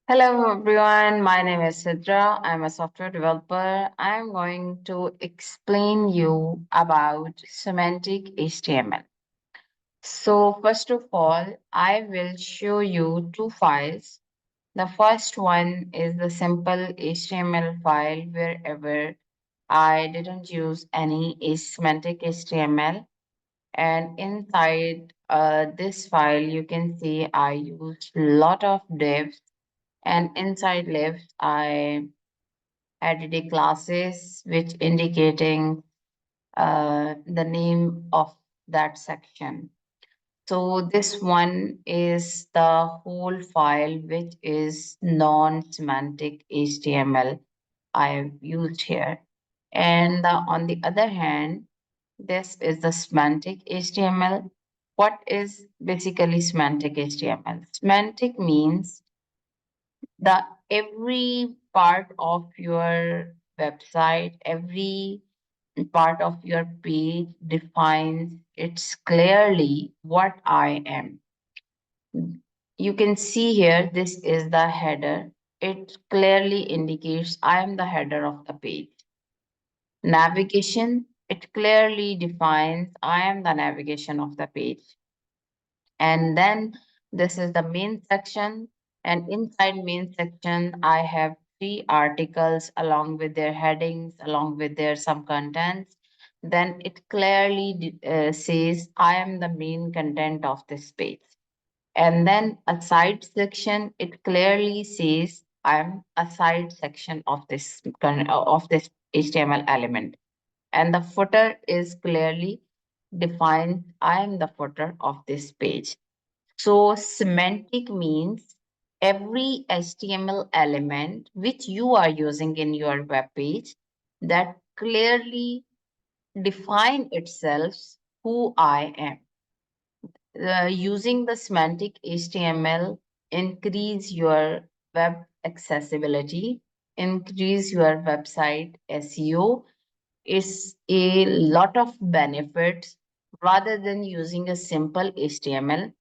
Hello everyone, my name is Sidra. I'm a software developer. I'm going to explain you about semantic HTML. So first of all, I will show you two files. The first one is the simple HTML file wherever I didn't use any semantic HTML. And inside this file, you can see I used a lot of divs, and inside left I added a classes which indicating the name of that section. So this one is the whole file which is non-semantic HTML I've used here. And on the other hand, this is the semantic HTML. What is basically semantic HTML? Semantic means the every part of your website, every part of your page defines it's clearly what I am. You can see here, this is the header. It clearly indicates I am the header of the page. Navigation, it clearly defines I am the navigation of the page. And then this is the main section. And inside main section, I have three articles along with their headings, along with their some contents. Then it clearly says I am the main content of this page. And then a side section, it clearly says I'm a side section of this HTML element. And the footer is clearly defined. I am the footer of this page. So semantic means every HTML element which you are using in your web page that clearly define itself who I am. Using the semantic HTML increase your web accessibility, increase your website SEO. Is a lot of benefits rather than using a simple HTML.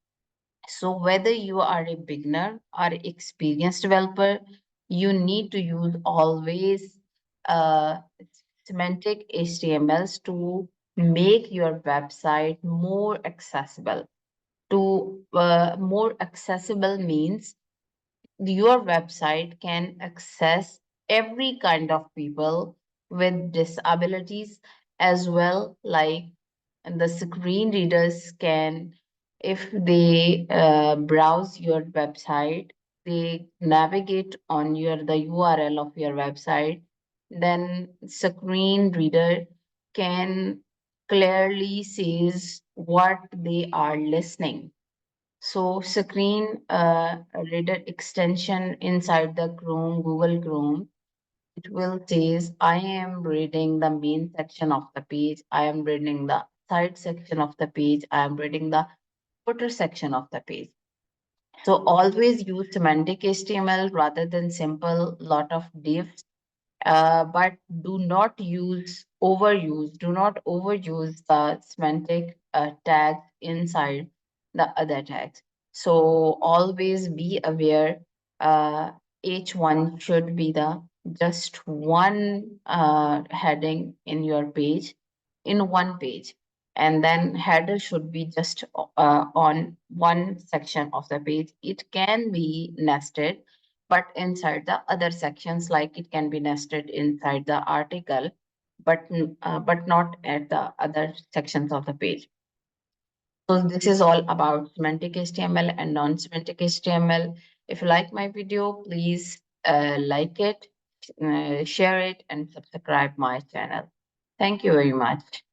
So whether you are a beginner or experienced developer, you need to use always uh, semantic HTMLs to make your website more accessible. To more accessible means your website can access every kind of people with disabilities as well, like and the screen readers can, if they browse your website, they navigate on the URL of your website, then screen reader can clearly sees what they are listening. So screen reader extension inside the Google Chrome, it will says I am reading the main section of the page, I am reading the side section of the page, I am reading the footer section of the page. So always use semantic HTML rather than simple lot of divs. But do not overuse the semantic tags inside the other tags. So always be aware, each one should be the just one heading in your page, in one page. And then header should be just on one section of the page. It can be nested, but inside the other sections, like it can be nested inside the article, but not at the other sections of the page. So this is all about semantic HTML and non-semantic HTML. If you like my video, please like it, share it, and subscribe my channel. Thank you very much.